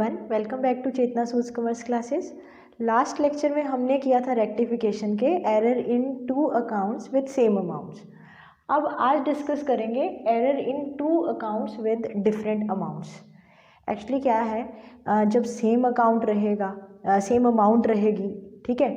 Everyone, welcome back to Chetna सूज commerce classes. Last lecture में हमने किया था रेक्टिफिकेशन के error in two accounts with same amounts. अब आज डिस्कस करेंगे error in two accounts with different amounts. Actually क्या है, जब सेम अकाउंट रहेगा, सेम अमाउंट रहेगी, ठीक है,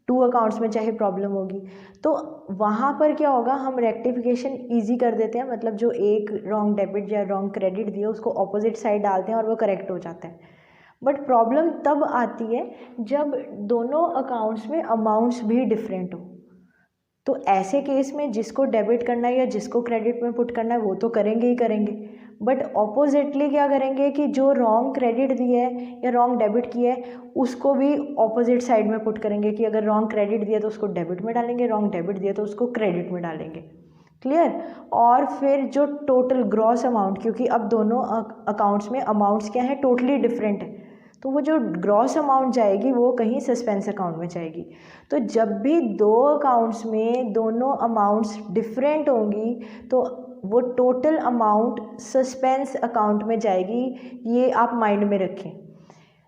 टू अकाउंट्स में चाहे प्रॉब्लम होगी, तो वहाँ पर क्या होगा, हम रेक्टिफिकेशन इजी कर देते हैं। मतलब जो एक रॉन्ग डेबिट या रॉन्ग क्रेडिट दिया उसको ऑपोजिट साइड डालते हैं और वो करेक्ट हो जाता है। बट प्रॉब्लम तब आती है जब दोनों अकाउंट्स में अमाउंट्स भी डिफरेंट हो। तो ऐसे केस में जिसको डेबिट करना है या जिसको क्रेडिट में पुट करना है वो तो करेंगे ही करेंगे, बट ऑपोजिटली क्या करेंगे कि जो रॉन्ग क्रेडिट दिया है या रॉन्ग डेबिट किया है उसको भी ऑपोजिट साइड में पुट करेंगे कि अगर रॉन्ग क्रेडिट दिया तो उसको डेबिट में डालेंगे, रॉन्ग डेबिट दिया तो उसको क्रेडिट में डालेंगे। क्लियर। और फिर जो टोटल ग्रॉस अमाउंट, क्योंकि अब दोनों अकाउंट्स में अमाउंट्स क्या है, टोटली डिफरेंट है, तो वो जो ग्रॉस अमाउंट जाएगी वो कहीं सस्पेंस अकाउंट में जाएगी। तो जब भी दो अकाउंट्स में दोनों अमाउंट्स डिफरेंट होंगी तो वो टोटल अमाउंट सस्पेंस अकाउंट में जाएगी। ये आप माइंड में रखें।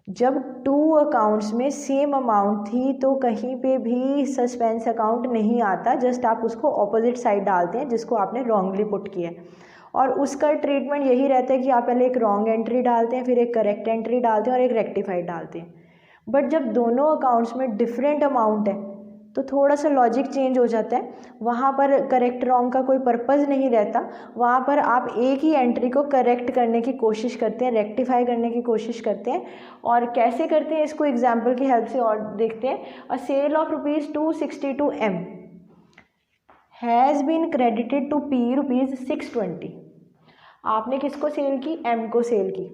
जब टू अकाउंट्स में सेम अमाउंट थी तो कहीं पे भी सस्पेंस अकाउंट नहीं आता, जस्ट आप उसको ऑपोजिट साइड डालते हैं जिसको आपने रॉन्गली पुट किया है। और उसका ट्रीटमेंट यही रहता है कि आप पहले एक रॉन्ग एंट्री डालते हैं, फिर एक करेक्ट एंट्री डालते हैं और एक रेक्टिफाइड डालते हैं। बट जब दोनों अकाउंट्स में डिफरेंट अमाउंट है तो थोड़ा सा लॉजिक चेंज हो जाता है। वहाँ पर करेक्ट रॉन्ग का कोई पर्पज़ नहीं रहता, वहाँ पर आप एक ही एंट्री को करेक्ट करने की कोशिश करते हैं, रेक्टिफाई करने की कोशिश करते हैं। और कैसे करते हैं इसको एग्जाम्पल की हेल्प से और देखते हैं। A sale of ₹262M has been credited to P ₹620। आपने किसको सेल की, M को सेल की,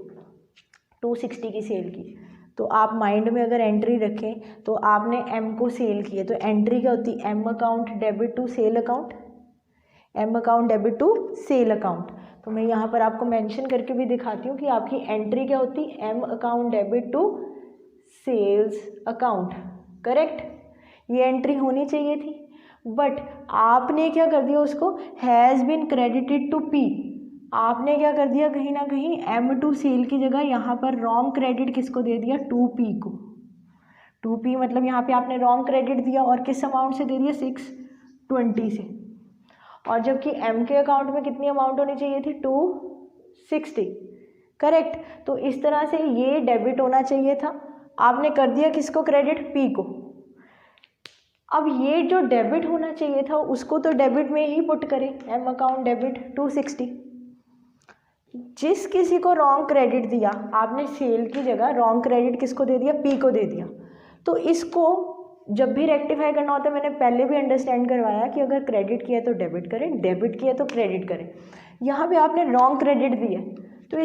260 की सेल की। तो आप माइंड में अगर एंट्री रखें तो आपने M को सेल की है, तो एंट्री क्या होती है, M account debit to sale account, M account debit to sale account. तो मैं यहाँ पर आपको मेंशन करके भी दिखाती हूँ कि आपकी एंट्री क्या होती है, M account debit to sales account. Correct, ये एंट्री होनी चाहिए थी, बट आपने क्या कर दिया, उसको has been credited to P, आपने क्या कर दिया, कहीं ना कहीं M टू सेल की जगह यहाँ पर रॉन्ग क्रेडिट किसको दे दिया, 2P को। 2P मतलब यहाँ पे आपने रॉन्ग क्रेडिट दिया और किस अमाउंट से दे दिया, 620 से। और जबकि M के अकाउंट में कितनी अमाउंट होनी चाहिए थी, 260। करेक्ट। तो इस तरह से ये डेबिट होना चाहिए था, आपने कर दिया किसको क्रेडिट, P को। अब ये जो डेबिट होना चाहिए था उसको तो डेबिट में ही पुट करें, M अकाउंट डेबिट 260। जिस किसी को रॉन्ग क्रेडिट दिया आपने सेल की जगह रॉन्ग क्रेडिट किसको दे दिया, P को दे दिया। तो इसको जब भी रेक्टिफाई करना होता है, मैंने पहले भी अंडरस्टैंड करवाया कि अगर क्रेडिट किया तो डेबिट करें, डेबिट किया तो क्रेडिट करें। यहाँ पे आपने रॉन्ग क्रेडिट दिया तो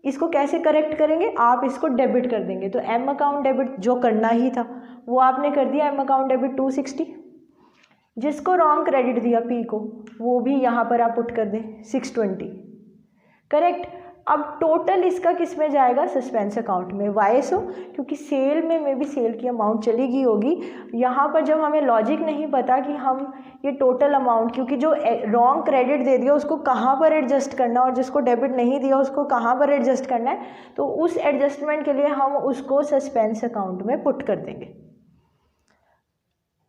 इसको कैसे करेक्ट करेंगे, आप इसको डेबिट कर देंगे। तो M अकाउंट डेबिट जो करना ही था वो आपने कर दिया, M अकाउंट डेबिट 260। जिसको रॉन्ग क्रेडिट दिया P को वो भी यहाँ पर आप पुट कर दें 620। करेक्ट। अब टोटल इसका किस में जाएगा, सस्पेंस अकाउंट में। वाई सो, क्योंकि सेल में भी सेल की अमाउंट चली गई होगी। यहाँ पर जब हमें लॉजिक नहीं पता कि हम ये टोटल अमाउंट, क्योंकि जो रॉन्ग क्रेडिट दे दिया उसको कहाँ पर एडजस्ट करना और जिसको डेबिट नहीं दिया उसको कहाँ पर एडजस्ट करना है, तो उस एडजस्टमेंट के लिए हम उसको सस्पेंस अकाउंट में पुट कर देंगे।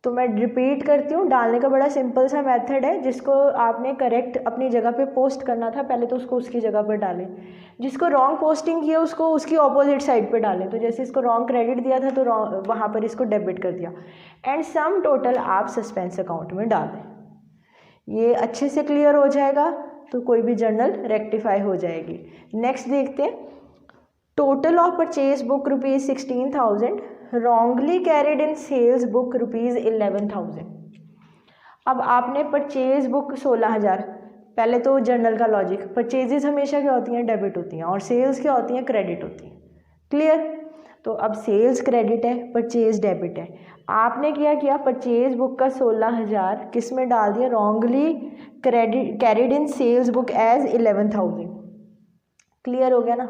तो मैं रिपीट करती हूँ, डालने का बड़ा सिंपल सा मेथड है। जिसको आपने करेक्ट अपनी जगह पे पोस्ट करना था पहले तो उसको उसकी जगह पर डालें, जिसको रॉन्ग पोस्टिंग किया उसको उसकी ऑपोजिट साइड पे डालें। तो जैसे इसको रॉन्ग क्रेडिट दिया था तो वहाँ पर इसको डेबिट कर दिया, एंड सम टोटल आप सस्पेंस अकाउंट में डाल दें। ये अच्छे से क्लियर हो जाएगा तो कोई भी जर्नल रेक्टिफाई हो जाएगी। नेक्स्ट देखते हैं, total of purchase book ₹16,000 wrongly carried in sales book ₹11,000। अब आपने परचेज बुक 16,000, पहले तो जर्नल का लॉजिक, परचेजेस हमेशा क्या होती हैं, डेबिट होती हैं, और सेल्स क्या होती हैं, क्रेडिट होती हैं। क्लियर। तो अब सेल्स क्रेडिट है, परचेज डेबिट है। आपने क्या किया, परचेज बुक का 16,000 किस में डाल दिया, wrongly carried in sales book as 11,000। Clear हो गया ना।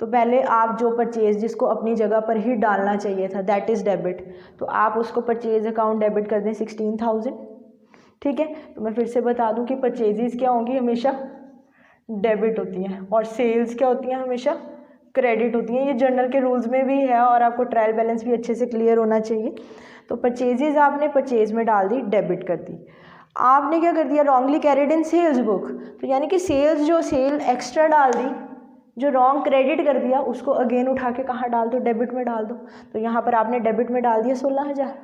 तो पहले आप जो परचेज जिसको अपनी जगह पर ही डालना चाहिए था दैट इज़ डेबिट, तो आप उसको परचेज अकाउंट डेबिट कर दें 16,000। ठीक है। तो मैं फिर से बता दूं कि परचेजेस क्या होंगी, हमेशा डेबिट होती हैं, और सेल्स क्या होती हैं, हमेशा क्रेडिट होती हैं। ये जर्नल के रूल्स में भी है और आपको ट्रायल बैलेंस भी अच्छे से क्लियर होना चाहिए। तो परचेजेज आपने परचेज में डाल दी, डेबिट कर दी। आपने क्या कर दिया, wrongly carried in sales book, तो यानी कि सेल्स जो सेल एक्स्ट्रा डाल दी, जो रॉन्ग क्रेडिट कर दिया उसको अगेन उठा के कहाँ डाल दो, डेबिट में डाल दो। तो यहाँ पर आपने डेबिट में डाल दिया 16,000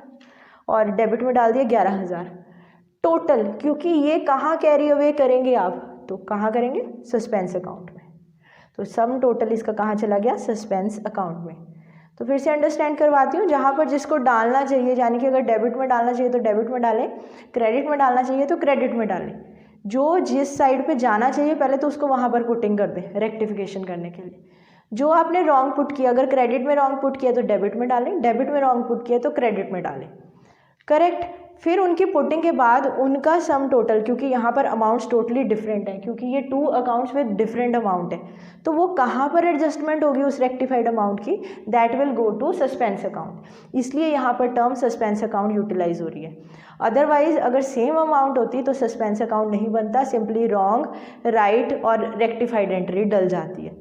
और डेबिट में डाल दिया 11,000 टोटल, क्योंकि ये कहाँ कैरी अवे करेंगे आप, तो कहाँ करेंगे, सस्पेंस अकाउंट में। तो सम टोटल इसका कहाँ चला गया, सस्पेंस अकाउंट में। तो फिर से अंडरस्टैंड करवाती हूँ, जहाँ पर जिसको डालना चाहिए, यानी कि अगर डेबिट में डालना चाहिए तो डेबिट में डालें, क्रेडिट में डालना चाहिए तो क्रेडिट में डालें। जो जिस साइड पे जाना चाहिए पहले तो उसको वहाँ पर पुटिंग कर दें रेक्टिफिकेशन करने के लिए। जो आपने रॉन्ग पुट किया, अगर क्रेडिट में रॉन्ग पुट किया तो डेबिट में डालें, डेबिट में रॉन्ग पुट किया तो क्रेडिट में डालें, करेक्ट। फिर उनकी पुटिंग के बाद उनका सम टोटल, क्योंकि यहाँ पर अमाउंट्स टोटली डिफरेंट है, क्योंकि ये 2 अकाउंट्स विद डिफरेंट अमाउंट है, तो वो कहाँ पर एडजस्टमेंट होगी उस रेक्टिफाइड अमाउंट की, that will go to suspense account. इसलिए यहाँ पर टर्म सस्पेंस अकाउंट यूटिलाइज हो रही है। अदरवाइज अगर सेम अमाउंट होती तो सस्पेंस अकाउंट नहीं बनता, सिंपली रॉन्ग, राइट और रेक्टिफाइड एंट्री डल जाती है।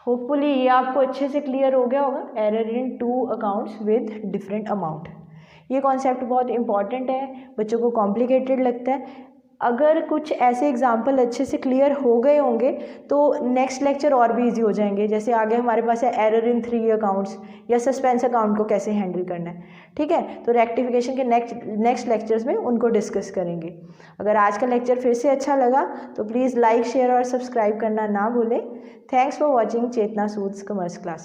होपफुली ये आपको अच्छे से क्लियर हो गया होगा, error in 2 accounts with different amount. ये कॉन्सेप्ट बहुत इंपॉर्टेंट है, बच्चों को कॉम्प्लिकेटेड लगता है। अगर कुछ ऐसे एग्जाम्पल अच्छे से क्लियर हो गए होंगे तो नेक्स्ट लेक्चर और भी इजी हो जाएंगे। जैसे आगे हमारे पास है एरर इन 3 अकाउंट्स या सस्पेंस अकाउंट को कैसे हैंडल करना है, ठीक है। तो रेक्टिफिकेशन के नेक्स्ट लेक्चर्स में उनको डिस्कस करेंगे। अगर आज का लेक्चर फिर से अच्छा लगा तो प्लीज़ लाइक, शेयर और सब्सक्राइब करना ना भूलें। Thanks for watching Chetna Sood's commerce class.